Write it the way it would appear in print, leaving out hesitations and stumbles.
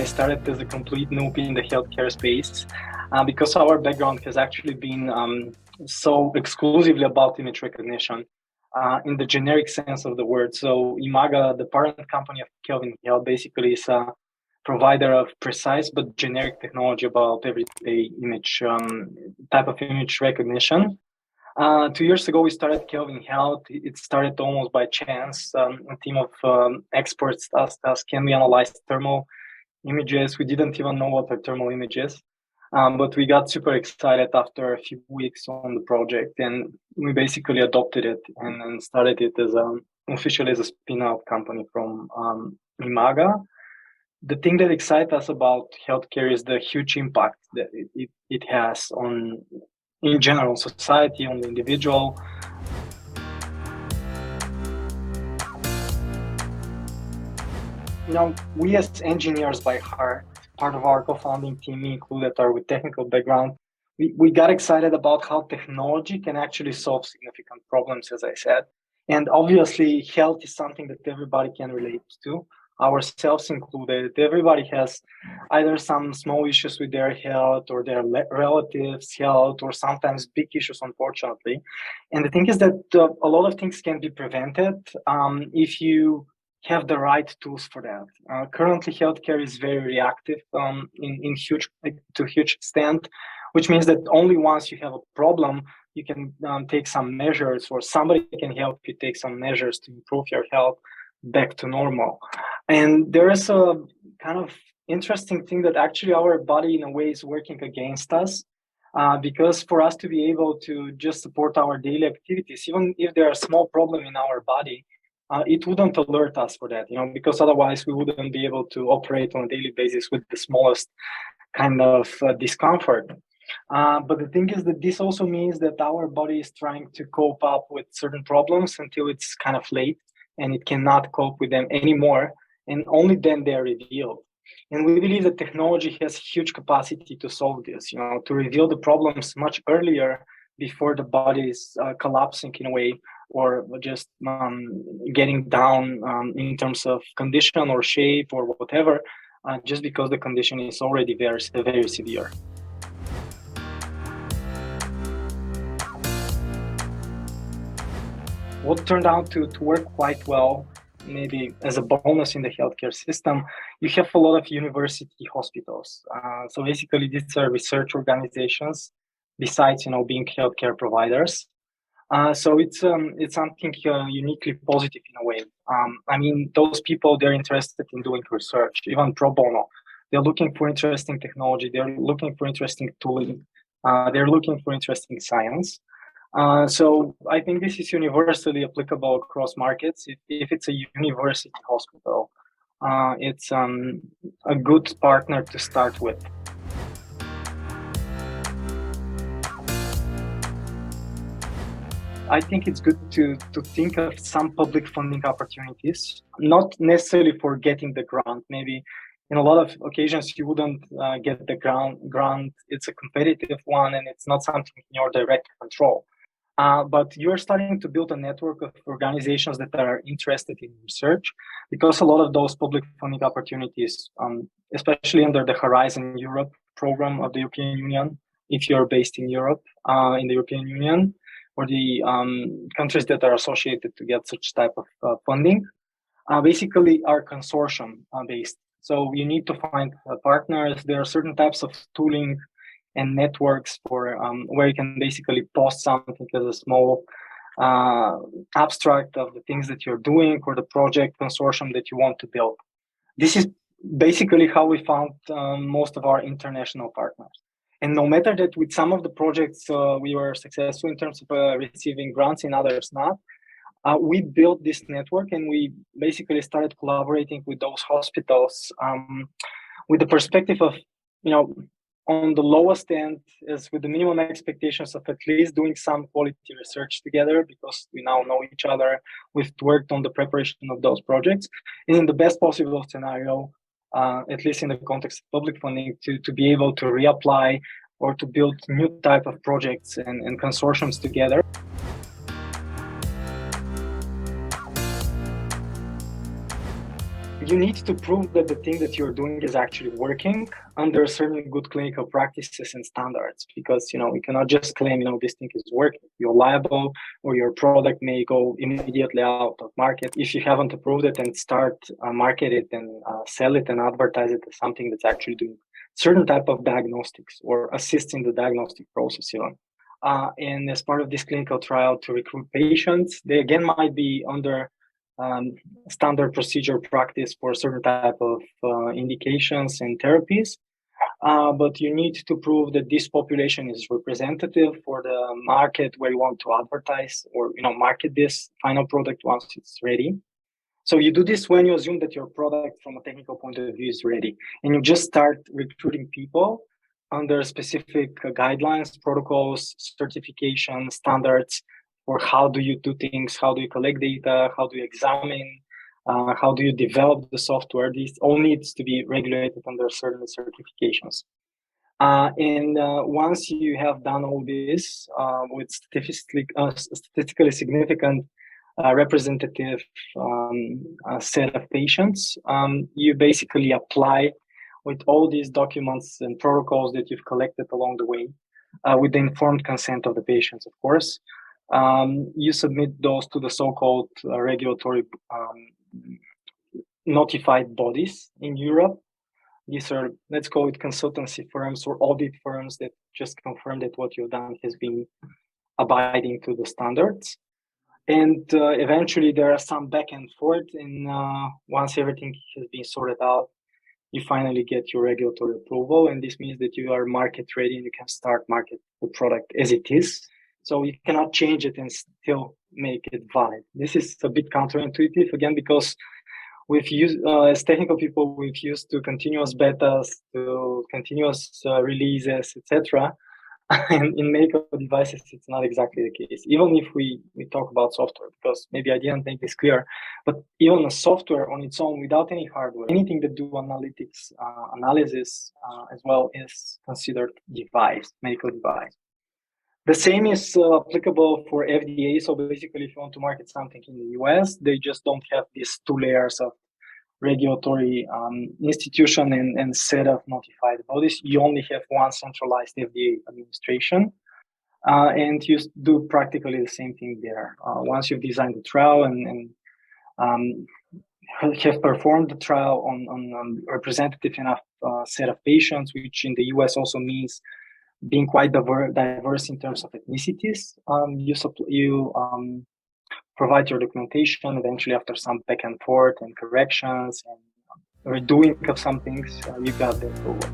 I started as a complete noob in the healthcare space because our background has actually been so exclusively about image recognition in the generic sense of the word. So Imagga, the parent company of Kelvin Health, basically is a provider of precise but generic technology about everyday image type of image recognition. 2 years ago, we started Kelvin Health. It started almost by chance. A team of experts asked us, can we analyze thermal images? We didn't even know what a thermal image is. But we got super excited after a few weeks on the project, and we basically adopted it and started it as officially as a spin-off company from Imagga. The thing that excites us about healthcare is the huge impact that it has on, in general, society, on the individual. We as engineers by heart, part of our co-founding team included are with technical background. We got excited about how technology can actually solve significant problems, as I said. And obviously, health is something that everybody can relate to, ourselves included. Everybody has either some small issues with their health or their relatives' health, or sometimes big issues, unfortunately. And the thing is that a lot of things can be prevented if you have the right tools for that. Currently, healthcare is very reactive in huge extent, which means that only once you have a problem, you can take some measures, or somebody can help you take some measures to improve your health back to normal. And there is a kind of interesting thing that actually our body in a way is working against us, because for us to be able to just support our daily activities, even if there are small problem in our body, it wouldn't alert us for that, because otherwise we wouldn't be able to operate on a daily basis with the smallest kind of discomfort. But the thing is that this also means that our body is trying to cope up with certain problems until it's kind of late and it cannot cope with them anymore, and only then they're revealed. And we believe that technology has huge capacity to solve this, to reveal the problems much earlier before the body is collapsing in a way, or just getting down in terms of condition or shape or whatever, just because the condition is already very, very severe. What turned out to work quite well, maybe as a bonus in the healthcare system, you have a lot of university hospitals. So basically, these are research organizations, besides being healthcare providers. So it's something uniquely positive in a way. I mean, those people, they're interested in doing research, even pro bono. They're looking for interesting technology. They're looking for interesting tooling. They're looking for interesting science. So I think this is universally applicable across markets. If it's a university hospital, it's a good partner to start with. I think it's good to think of some public funding opportunities, not necessarily for getting the grant. Maybe in a lot of occasions you wouldn't get the grant. It's a competitive one and it's not something in your direct control. But you're starting to build a network of organizations that are interested in research, because a lot of those public funding opportunities, especially under the Horizon Europe program of the European Union, if you're based in Europe, in the European Union, or the countries that are associated to get such type of funding, basically are consortium based. So you need to find partners. There are certain types of tooling and networks for where you can basically post something as a small abstract of the things that you're doing or the project consortium that you want to build. This is basically how we found most of our international partners. And no matter that with some of the projects we were successful in terms of receiving grants, in others not, we built this network and we basically started collaborating with those hospitals with the perspective of, on the lowest end is with the minimum expectations of at least doing some quality research together, because we now know each other. We've worked on the preparation of those projects. And in the best possible scenario, at least in the context of public funding, to be able to reapply or to build new type of projects and consortiums together. you need to prove that the thing that you're doing is actually working under certain good clinical practices and standards, because you cannot just claim this thing is working. You're liable, or your product may go immediately out of market if you haven't approved it and start market it and sell it and advertise it as something that's actually doing certain type of diagnostics or assisting the diagnostic process even. And as part of this clinical trial to recruit patients, they again might be under standard procedure practice for certain type of indications and therapies. But you need to prove that this population is representative for the market where you want to advertise or market this final product once it's ready. So you do this when you assume that your product from a technical point of view is ready, and you just start recruiting people under specific guidelines, protocols, certification, standards for how do you do things, how do you collect data, how do you examine, how do you develop the software. This all needs to be regulated under certain certifications. And once you have done all this with statistically significant representative set of patients, you basically apply with all these documents and protocols that you've collected along the way, with the informed consent of the patients, of course. You submit those to the so-called regulatory notified bodies in Europe. These are, let's call it, consultancy firms or audit firms that just confirm that what you've done has been abiding to the standards. And eventually there are some back and forth, and once everything has been sorted out, you finally get your regulatory approval, and this means that you are market ready and you can start market the product as it is. So you cannot change it and still make it valid. This is a bit counterintuitive, again, because we've used, as technical people, we've used to continuous betas, to continuous releases, etc. And in medical devices, it's not exactly the case. Even if we talk about software, because maybe I didn't make this clear, but even a software on its own, without any hardware, anything that do analytics, analysis as well, is considered device, medical device. The same is applicable for FDA. So basically, if you want to market something in the US, they just don't have these two layers of regulatory institution and set of notified bodies. You only have one centralized FDA administration, and you do practically the same thing there. Once you've designed the trial and have performed the trial on representative enough set of patients, which in the US also means being quite diverse in terms of ethnicities, you provide your documentation. Eventually, after some back and forth and corrections and redoing of some things, you got the approval.